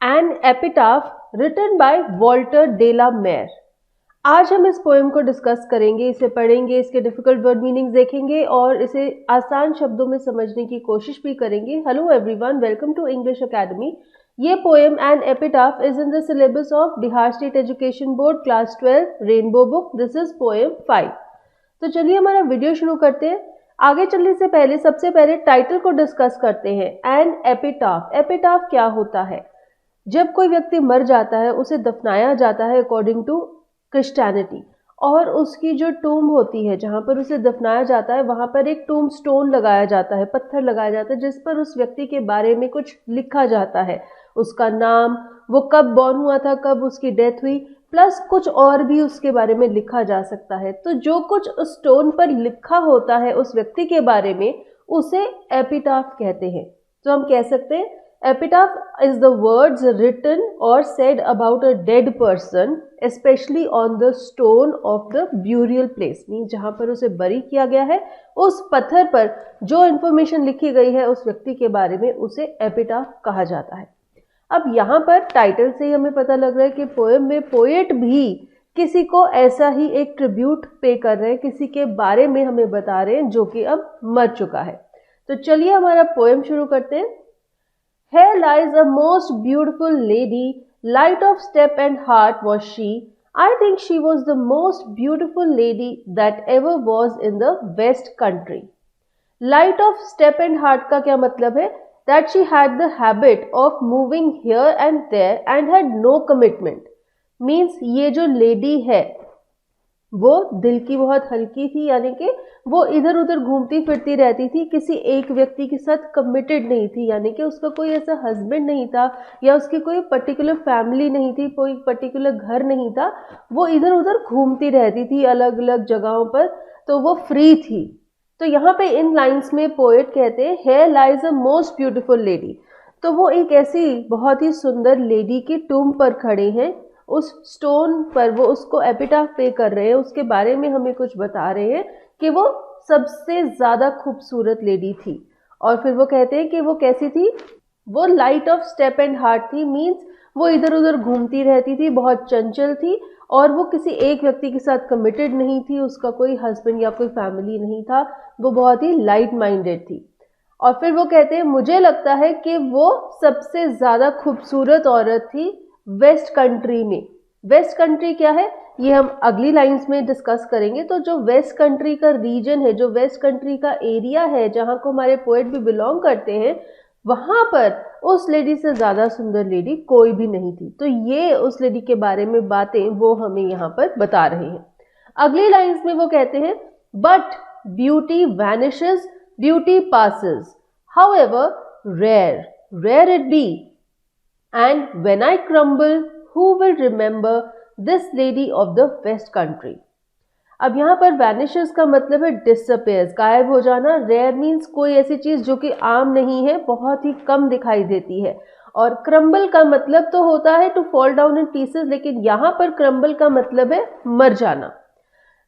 N epitaph written by Walter de la Mare. आज हम इस पोएम को डिस्कस करेंगे, इसे पढ़ेंगे, इसके डिफिकल्ट वर्ड मीनिंग्स देखेंगे और इसे आसान शब्दों में समझने की कोशिश भी करेंगे। Hello everyone, welcome to English academy. ये poem an epitaph is in the syllabus of Bihar state education board class 12 rainbow book. This is poem 5। तो चलिए हमारा वीडियो शुरू करते हैं। आगे चलने से पहले सबसे पहले टाइटल को डिस्कस करते हैं। N epitaph. एपिटाफ क्या होता है? जब कोई व्यक्ति मर जाता है उसे दफनाया जाता है अकॉर्डिंग टू क्रिश्चियनिटी, और उसकी जो टूम होती है जहाँ पर उसे दफनाया जाता है वहाँ पर एक टूम स्टोन लगाया जाता है, पत्थर लगाया जाता है जिस पर उस व्यक्ति के बारे में कुछ लिखा जाता है, उसका नाम, वो कब बॉर्न हुआ था, कब उसकी डेथ हुई, प्लस कुछ और भी उसके बारे में लिखा जा सकता है। तो जो कुछ उस स्टोन पर लिखा होता है उस व्यक्ति के बारे में उसे एपिटाफ कहते हैं। तो हम कह सकते हैं epitaph is the words written or said about a dead person, especially on the stone of the burial place, means जहाँ पर उसे बरी किया गया है उस पत्थर पर जो इन्फॉर्मेशन लिखी गई है उस व्यक्ति के बारे में उसे एपिटाफ कहा जाता है। अब यहाँ पर टाइटल से ही हमें पता लग रहा है कि पोएम में पोएट भी किसी को ऐसा ही एक ट्रिब्यूट पे कर रहे हैं, किसी के बारे में हमें बता रहे हैं जो कि अब मर चुका है। तो चलिए हमारा पोएम शुरू करते हैं। Here lies a most beautiful lady, light of step and heart was she. I think she was the most beautiful lady that ever was in the West country. Light of step and heart का क्या मतलब है? That she had the habit of moving here and there and had no commitment. Means ये जो lady है वो दिल की बहुत हल्की थी, यानी कि वो इधर उधर घूमती फिरती रहती थी, किसी एक व्यक्ति के साथ कमिटेड नहीं थी, यानी कि उसका कोई ऐसा हस्बैंड नहीं था या उसकी कोई पर्टिकुलर फैमिली नहीं थी, कोई पर्टिकुलर घर नहीं था, वो इधर उधर घूमती रहती थी अलग अलग जगहों पर, तो वो फ्री थी। तो यहाँ पे इन लाइन्स में पोएट कहते हैं here lies a most beautiful lady. तो वो एक ऐसी बहुत ही सुंदर लेडी की टूम पर खड़े हैं, उस स्टोन पर वो उसको एपिटाफ पे कर रहे हैं, उसके बारे में हमें कुछ बता रहे हैं कि वो सबसे ज़्यादा खूबसूरत लेडी थी। और फिर वो कहते हैं कि वो कैसी थी, वो light of step and heart थी, मीन्स वो इधर उधर घूमती रहती थी, बहुत चंचल थी और वो किसी एक व्यक्ति के साथ कमिटेड नहीं थी, उसका कोई हस्बैंड या कोई फैमिली नहीं था, वो बहुत ही लाइट माइंडेड थी। और फिर वो कहते हैं मुझे लगता है कि वो सबसे ज़्यादा खूबसूरत औरत थी वेस्ट कंट्री में। वेस्ट कंट्री क्या है ये हम अगली लाइंस में डिस्कस करेंगे। तो जो वेस्ट कंट्री का रीजन है, जो वेस्ट कंट्री का एरिया है जहाँ को हमारे पोएट भी बिलोंग करते हैं, वहाँ पर उस लेडी से ज़्यादा सुंदर लेडी कोई भी नहीं थी। तो ये उस लेडी के बारे में बातें वो हमें यहाँ पर बता रहे हैं। अगली लाइंस में वो कहते हैं but beauty vanishes, beauty passes, however rare it be, and when I crumble, who will remember this lady of the west country? अब यहाँ पर vanishes का मतलब है disappears, गायब हो जाना। rare means कोई ऐसी चीज़ जो कि आम नहीं है, बहुत ही कम दिखाई देती है। और crumble का मतलब तो होता है to fall down in pieces, लेकिन यहाँ पर crumble का मतलब है मर जाना।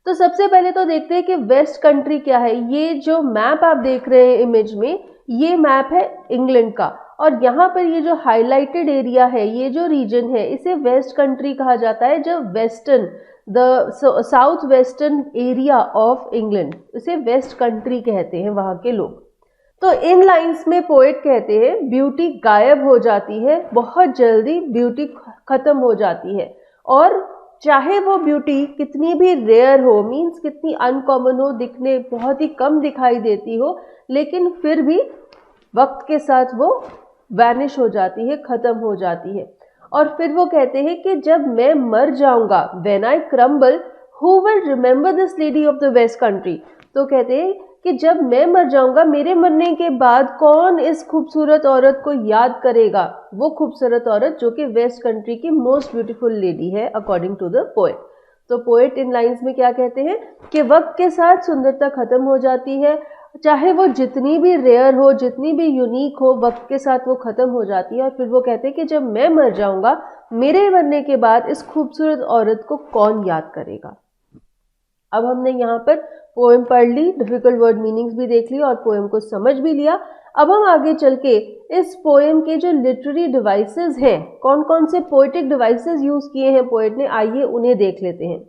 तो सबसे पहले तो देखते हैं कि वेस्ट कंट्री क्या है। ये जो मैप आप देख रहे हैं इमेज में, ये मैप है इंग्लैंड का, और यहाँ पर ये जो हाईलाइटेड एरिया है, ये जो रीजन है, इसे वेस्ट कंट्री कहा जाता है। जब western the south western area of England, इसे वेस्ट कंट्री कहते हैं वहाँ के लोग। तो इन लाइंस में पोएट कहते हैं ब्यूटी गायब हो जाती है, बहुत जल्दी ब्यूटी खत्म हो जाती है, और चाहे वो ब्यूटी कितनी भी रेयर हो, मीन्स कितनी अनकॉमन हो, दिखने बहुत ही कम दिखाई देती हो, लेकिन फिर भी वक्त के साथ वो वैनिश हो जाती है, ख़त्म हो जाती है। और फिर वो कहते हैं कि जब मैं मर जाऊंगा, when I crumble, who will remember this lady of the west country. तो कहते हैं कि जब मैं मर जाऊंगा, मेरे मरने के बाद कौन इस खूबसूरत औरत को याद करेगा, वो खूबसूरत औरत जो कि वेस्ट कंट्री की मोस्ट ब्यूटीफुल लेडी है अकॉर्डिंग टू द पोएट। तो पोएट इन लाइंस में क्या कहते हैं कि वक्त के साथ सुंदरता खत्म हो जाती है, चाहे वो जितनी भी रेयर हो, जितनी भी यूनिक हो, वक्त के साथ वो खत्म हो जाती है। और फिर वो कहते हैं कि जब मैं मर जाऊंगा, मेरे मरने के बाद इस खूबसूरत औरत को कौन याद करेगा। अब हमने यहाँ पर पोएम पढ़ ली, डिफिकल्ट वर्ड मीनिंग्स भी देख ली और पोएम को समझ भी लिया। अब हम आगे चल के इस पोएम के जो लिटरेरी डिवाइसेस हैं, कौन कौन से पोएटिक डिवाइसेस यूज किए हैं पोएट ने, आइए उन्हें देख लेते हैं।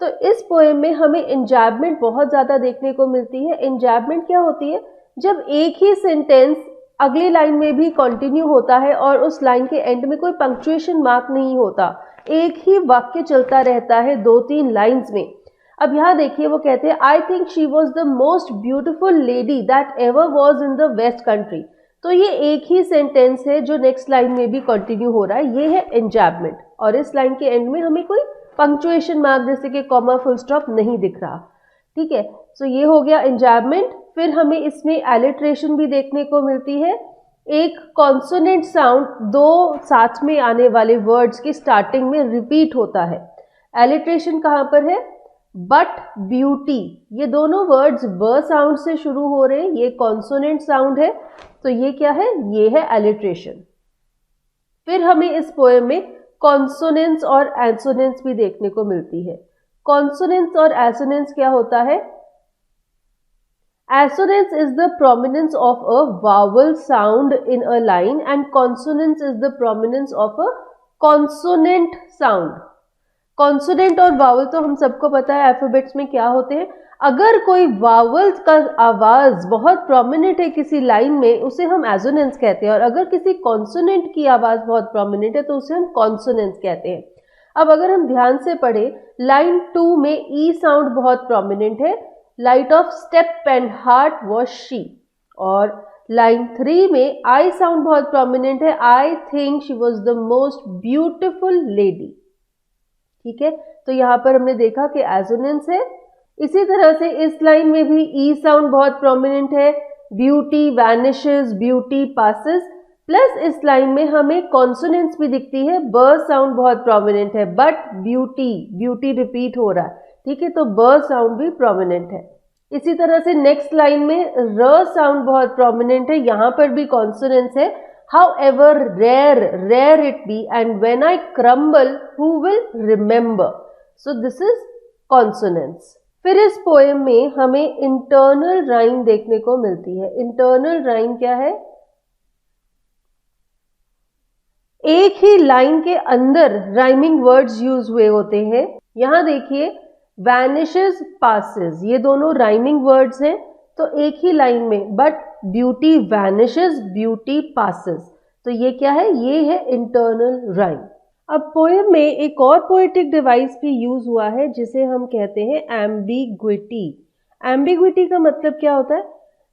तो इस पोएम में हमें इंजैबमेंट बहुत ज़्यादा देखने को मिलती है। इंजैबमेंट क्या होती है? जब एक ही सेंटेंस अगली लाइन में भी कंटिन्यू होता है और उस लाइन के एंड में कोई पंक्चुएशन मार्क नहीं होता, एक ही वाक्य चलता रहता है 2-3 लाइन्स में। अब यहाँ देखिए वो कहते हैं I think she was the most beautiful lady that ever was in the west country. तो ये एक ही सेंटेंस है जो नेक्स्ट लाइन में भी कंटिन्यू हो रहा है, ये है इंजैबमेंट। और इस लाइन के एंड में हमें कोई पंक्चुएशन मार्क जैसे कि कॉमा फुल स्टॉप नहीं दिख रहा। ठीक है, सो ये हो गया इंजैबमेंट। फिर हमें इसमें एलिट्रेशन भी देखने को मिलती है। एक कॉन्सोनेंट साउंड दो साथ में आने वाले वर्ड्स की स्टार्टिंग में रिपीट होता है। एलिट्रेशन कहाँ पर है? बट ब्यूटी, ये दोनों वर्ड्स ब साउंड से शुरू हो रहे हैं, ये कॉन्सोनेंट साउंड है, तो ये क्या है? ये है एलिट्रेशन। फिर हमें इस पोएम में कॉन्सोनेंट्स और एसोनेंट्स भी देखने को मिलती है। कॉन्सोनेंट्स और एसोनेंट्स क्या होता है? Assonance is the prominence of a vowel sound in a line and consonance is the prominence of a consonant sound. Consonant और vowel तो हम सबको पता है अल्फाबेट्स में क्या होते हैं। अगर कोई vowels का आवाज बहुत प्रोमिनेंट है किसी लाइन में, उसे हम एसोनेंस कहते हैं, और अगर किसी कॉन्सोनेंट की आवाज बहुत प्रोमिनेंट है तो उसे हम कॉन्सोनेंस कहते हैं। अब अगर हम ध्यान से पढ़े, लाइन 2 में ई साउंड बहुत प्रोमिनेंट है, light of step and heart was she. और लाइन 3 में आई साउंड बहुत प्रोमिनेंट है, आई think she was the most beautiful lady. ठीक है, तो यहाँ पर हमने देखा कि एसोनेंस है। इसी तरह से इस लाइन में भी ई साउंड बहुत प्रोमिनेंट है, beauty vanishes, beauty passes. Plus इस लाइन में हमें कॉन्सोनेंट्स भी दिखती है, ब साउंड बहुत प्रोमिनेंट है, बट ब्यूटी, ब्यूटी रिपीट हो रहा है। ठीक है, तो ब साउंड भी प्रोमिनेंट है। इसी तरह से नेक्स्ट लाइन में र साउंड बहुत प्रोमिनेंट है, यहाँ पर भी कॉन्सोनेंट्स है। However rare it be, and when I crumble, who will remember? So this is consonants. फिर इस पोएम में हमें इंटरनल राइम देखने को मिलती है। इंटरनल राइम क्या है? एक ही लाइन के अंदर राइमिंग वर्ड्स यूज हुए होते हैं। यहाँ देखिए वैनिशेस, पासेस, ये दोनों राइमिंग वर्ड्स हैं, तो एक ही लाइन में, but beauty vanishes, beauty passes, तो ये क्या है? ये है इंटरनल राइम। अब पोएम में एक और पोएटिक डिवाइस भी यूज हुआ है जिसे हम कहते हैं एम्बिग्विटी। एम्बिग्विटी का मतलब क्या होता है?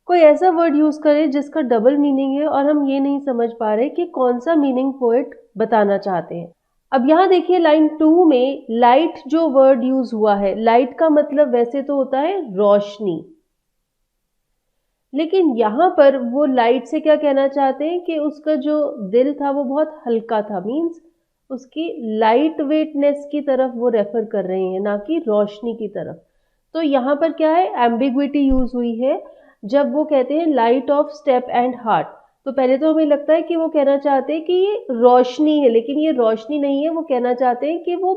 कोई ऐसा वर्ड यूज करे जिसका डबल मीनिंग है और हम ये नहीं समझ पा रहे कि कौन सा मीनिंग पोएट बताना चाहते हैं। अब यहाँ देखिए लाइन 2 में लाइट जो वर्ड यूज हुआ है, लाइट का मतलब वैसे तो होता है रोशनी, लेकिन यहाँ पर वो लाइट से क्या कहना चाहते हैं कि उसका जो दिल था वो बहुत हल्का था, मीन्स उसकी लाइट वेटनेस की तरफ वो रेफर कर रहे हैं, ना कि रोशनी की तरफ। तो यहाँ पर क्या है? एम्बिग्विटी यूज हुई है जब वो कहते हैं light of step and heart. तो पहले तो हमें लगता है कि वो कहना चाहते हैं कि ये रोशनी है, लेकिन ये रोशनी नहीं है। वो कहना चाहते हैं कि वो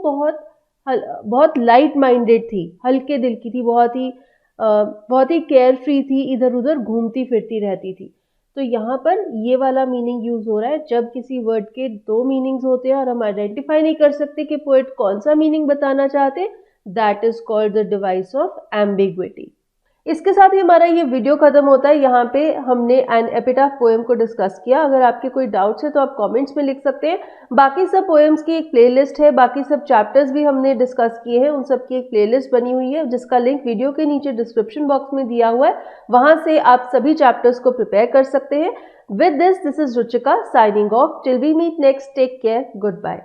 बहुत लाइट माइंडेड थी, हल्के दिल की थी, बहुत ही केयर फ्री थी, इधर उधर घूमती फिरती रहती थी। तो यहाँ पर ये वाला मीनिंग यूज हो रहा है जब किसी वर्ड के 2 मीनिंग्स होते हैं और हम आइडेंटिफाई नहीं कर सकते कि पोएट कौन सा मीनिंग बताना चाहते, that is called the device of ambiguity. इसके साथ ही हमारा ये वीडियो खत्म होता है। यहाँ पे हमने एन एपिटाफ पोएम को डिस्कस किया। अगर आपके कोई डाउट्स है तो आप कमेंट्स में लिख सकते हैं। बाकी सब पोएम्स की एक प्लेलिस्ट है, बाकी सब चैप्टर्स भी हमने डिस्कस किए हैं, उन सब की एक प्लेलिस्ट बनी हुई है जिसका लिंक वीडियो के नीचे डिस्क्रिप्शन बॉक्स में दिया हुआ है। वहां से आप सभी चैप्टर्स को प्रिपेयर कर सकते हैं। With this is Ruchika signing off. Till we meet next, take care, good bye.